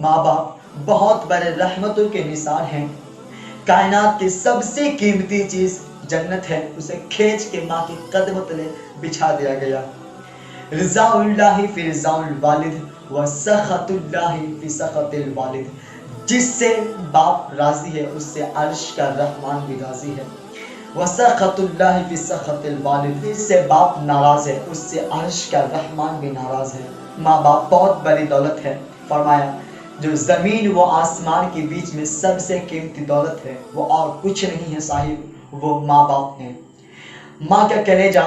ماں باپ بہت بڑے رحمتوں کے نثار ہیں۔ کائنات کی سب سے قیمتی چیز جنت ہے، اسے کھینچ کے ماں کے قدموں تلے بچھا دیا گیا۔ رضا اللہ فی رضا الوالد و سخط اللہ فی سخط الوالد، جس سے باپ راضی ہے اس سے عرش کا رحمان بھی راضی ہے۔ وسخط اللہ فی سخط الوالد، جس سے باپ ناراض ہے اس سے عرش کا رحمان بھی ناراض ہے۔ ماں باپ بہت بڑی دولت ہے۔ فرمایا جو زمین و آسمان کے بیچ میں سب سے قیمتی دولت ہے وہ اور کچھ نہیں ہے صاحب، وہ ماں باپ ہیں۔ ماں کا کلیجہ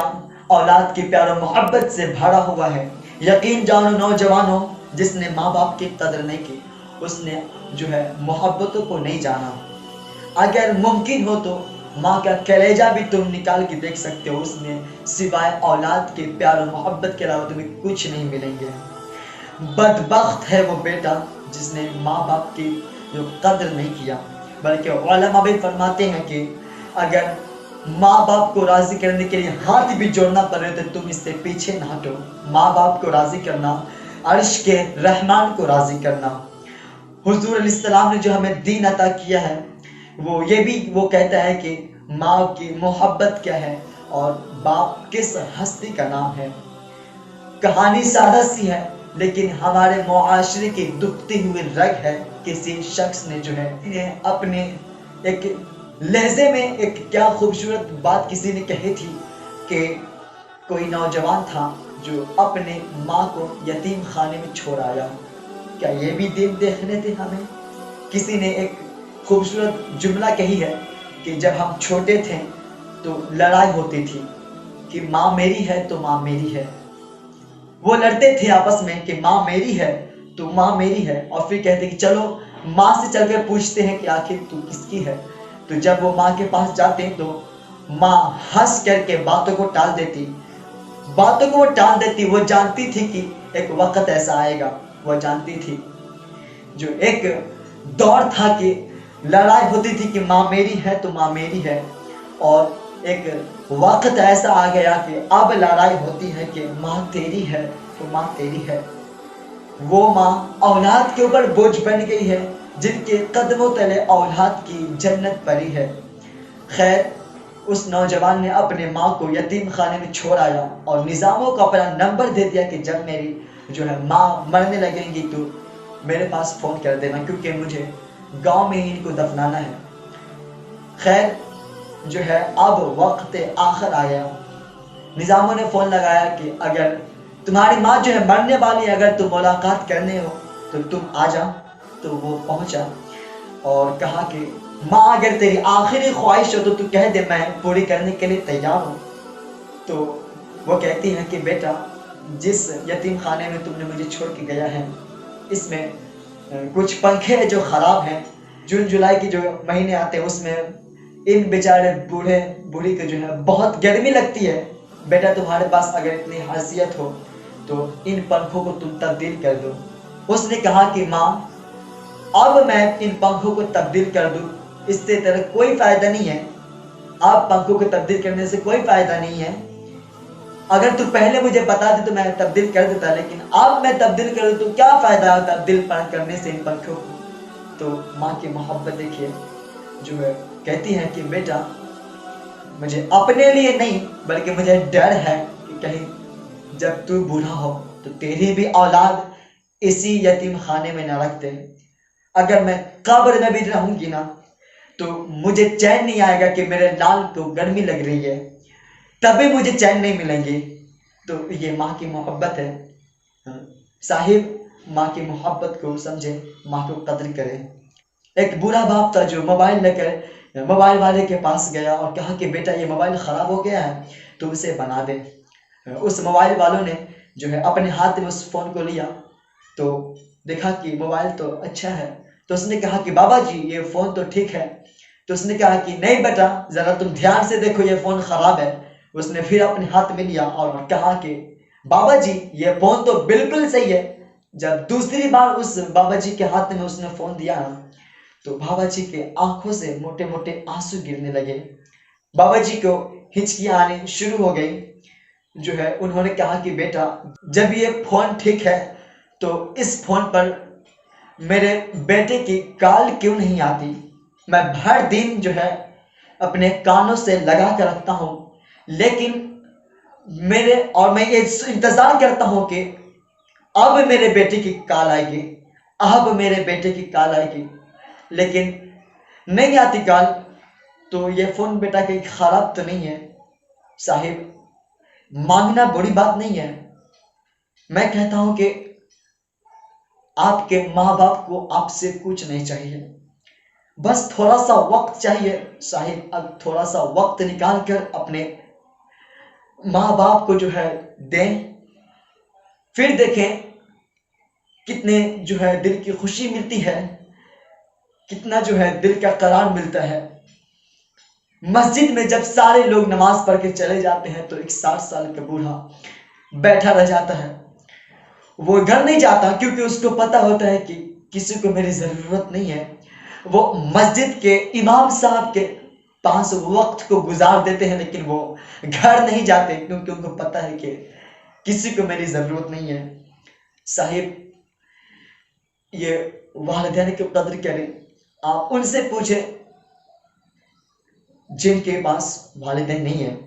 اولاد کی پیار و محبت سے بھرا ہوا ہے۔ یقین جانو نوجوانوں، جس نے ماں باپ کی قدر نہیں کی اس نے جو ہے محبتوں کو نہیں جانا۔ اگر ممکن ہو تو ماں کا کلیجہ بھی تم نکال کے دیکھ سکتے ہو، اس میں سوائے اولاد کے پیار و محبت کے علاوہ تمہیں کچھ نہیں ملیں گے۔ بدبخت ہے وہ بیٹا جس نے ماں باپ کی جو قدر نہیں کیا۔ بلکہ علماء بھی فرماتے ہیں کہ اگر ماں باپ کو راضی کرنے کے لیے ہاتھ بھی جوڑنا پڑے تو تم اس سے پیچھے نہ ہٹو۔ ماں باپ کو راضی کرنا، عرش کے رحمان کو راضی کرنا۔ حضور علیہ السلام نے جو ہمیں دین عطا کیا ہے وہ کہتا ہے کہ ماں کی محبت کیا ہے اور باپ کس ہستی کا نام ہے۔ کہانی سادہ سی ہے لیکن ہمارے معاشرے کی دکھتی ہوئی رگ ہے۔ کسی شخص نے جو ہے اپنے ایک لہجے میں ایک کیا خوبصورت بات کسی نے کہی تھی کہ کوئی نوجوان تھا جو اپنے ماں کو یتیم خانے میں چھوڑ آیا۔ کیا یہ بھی دن دیکھنے تھے ہمیں؟ کسی نے ایک خوبصورت جملہ کہی ہے کہ جب ہم چھوٹے تھے تو لڑائی ہوتی تھی کہ ماں میری ہے تو ماں میری ہے۔ وہ لڑتے تھے آپس میں کہ ماں میری ہے تو ماں میری ہے، اور پھر کہتے کہ چلو ماں سے چل کر پوچھتے ہیں کہ آخر تو کس کی ہے۔ تو جب وہ ماں کے پاس جاتے تو ماں ہنس کر کے باتوں کو ٹال دیتی۔ وہ جانتی تھی کہ ایک وقت ایسا آئے گا، وہ جانتی تھی۔ جو ایک دور تھا کہ لڑائی ہوتی تھی کہ ماں میری ہے تو ماں میری ہے، اور ایک وقت ایسا آ گیا کہ اب لڑائی ہوتی ہے کہ ماں تیری ہے تو ماں تیری ہے۔ وہ ماں اولاد کے اوپر بوجھ بن گئی ہے جن کے قدموں تلے اولاد کی جنت پڑی ہے۔ خیر، اس نوجوان نے اپنے ماں کو یتیم خانے میں چھوڑ آیا اور نظاموں کو اپنا نمبر دے دیا کہ جب میری جو ہے ماں مرنے لگیں گی تو میرے پاس فون کر دینا کیونکہ مجھے گاؤں میں ہی ان کو دفنانا ہے۔ خیر جو ہے اب وقت آخر آ گیا۔ نظاموں نے فون لگایا کہ اگر تمہاری ماں جو ہے مرنے والی ہے، اگر تم ملاقات کرنے ہو تو تم آ جا۔ تو وہ پہنچا اور کہا کہ ماں اگر تیری آخری خواہش ہو تو تو کہہ دے، میں پوری کرنے کے لیے تیار ہوں۔ تو وہ کہتی ہیں کہ بیٹا جس یتیم خانے میں تم نے مجھے چھوڑ کے گیا ہے اس میں کچھ پنکھے جو خراب ہیں، جون جولائی کی جو مہینے آتے ہیں اس میں ان بیچارے بوڑھی کو جو ہے بہت گرمی لگتی ہے۔ بیٹا تمہارے پاس اگر اتنی حیثیت ہو تو ان پنکھوں کو تم تبدیل کر دو۔ اس نے کہا کہ ماں اب میں ان پنکھوں کو تبدیل کر دوں اس سے تیرا کوئی فائدہ نہیں ہے۔ اب پنکھوں کو تبدیل کرنے سے کوئی فائدہ نہیں ہے۔ اگر تو پہلے مجھے بتا دے تو میں تبدیل کر دیتا، لیکن اب میں تبدیل کر دوں تو کیا فائدہ ہے تبدیل کرنے سے ان پنکھوں کو۔ تو ماں کی محبت دیکھیے، جو ہے کہتی ہے کہ بیٹا مجھے اپنے لیے نہیں بلکہ مجھے ڈر ہے کہ کہیں جب تو بوڑھا ہو تو تیری بھی اولاد اسی یتیم خانے میں نہ رکھ دے۔ اگر میں قبر میں بھی رہوں گی نا تو مجھے چین نہیں آئے گا کہ میرے لال کو گرمی لگ رہی ہے، تبھی مجھے چین نہیں ملیں گے۔ تو یہ ماں کی محبت ہے صاحب، ماں کی محبت کو سمجھے، ماں کو قدر کرے۔ ایک بوڑھا باپ تھا جو موبائل لے کر موبائل والے کے پاس گیا اور کہا کہ بیٹا یہ موبائل خراب ہو گیا ہے تو اسے بنا دے۔ اس موبائل والوں نے جو ہے اپنے ہاتھ میں اس فون کو لیا تو دیکھا کہ موبائل تو اچھا ہے، تو اس نے کہا کہ بابا جی یہ فون تو ٹھیک ہے۔ تو اس نے کہا کہ نہیں بیٹا ذرا تم دھیان سے دیکھو یہ فون خراب ہے۔ اس نے پھر اپنے ہاتھ میں لیا اور کہا کہ بابا جی یہ فون تو بالکل صحیح ہے۔ جب دوسری بار اس بابا جی کے ہاتھ میں اس نے فون دیا تو بابا جی کے آنکھوں سے موٹے موٹے آنسو گرنے لگے۔ بابا جی کو ہچکیاں آنے شروع ہو گئی۔ جو ہے انہوں نے کہا کہ بیٹا جب یہ فون ٹھیک ہے تو اس فون پر میرے بیٹے کی کال کیوں نہیں آتی؟ میں ہر دن جو ہے اپنے کانوں سے لگا کر رکھتا ہوں، لیکن میں یہ انتظار کرتا ہوں کہ اب میرے بیٹے کی کال آئے گی، اب میرے بیٹے کی کال آئے گی، لیکن نہیں آتی کال۔ تو یہ فون بیٹا کہیں خراب تو نہیں ہے؟ صاحب، مانگنا بڑی بات نہیں ہے۔ میں کہتا ہوں کہ آپ کے ماں باپ کو آپ سے کچھ نہیں چاہیے، بس تھوڑا سا وقت چاہیے۔ صاحب، اب تھوڑا سا وقت نکال کر اپنے ماں باپ کو جو ہے دیں، پھر دیکھیں کتنے جو ہے دل کی خوشی ملتی ہے، کتنا جو ہے دل کا قرار ملتا ہے۔ مسجد میں جب سارے لوگ نماز پڑھ کے چلے جاتے ہیں تو ایک 60 سال کا بوڑھا بیٹھا رہ جاتا ہے، وہ گھر نہیں جاتا، کیونکہ اس کو پتا ہوتا ہے کہ کسی کو میری ضرورت نہیں ہے۔ وہ مسجد کے امام صاحب کے پاس وقت کو گزار دیتے ہیں، لیکن وہ گھر نہیں جاتے، کیونکہ ان کو پتا ہے کہ کسی کو میری ضرورت نہیں ہے۔ صاحب، یہ والدین کی قدر کریں۔ آپ ان سے پوچھیں جن کے پاس والدین نہیں ہیں۔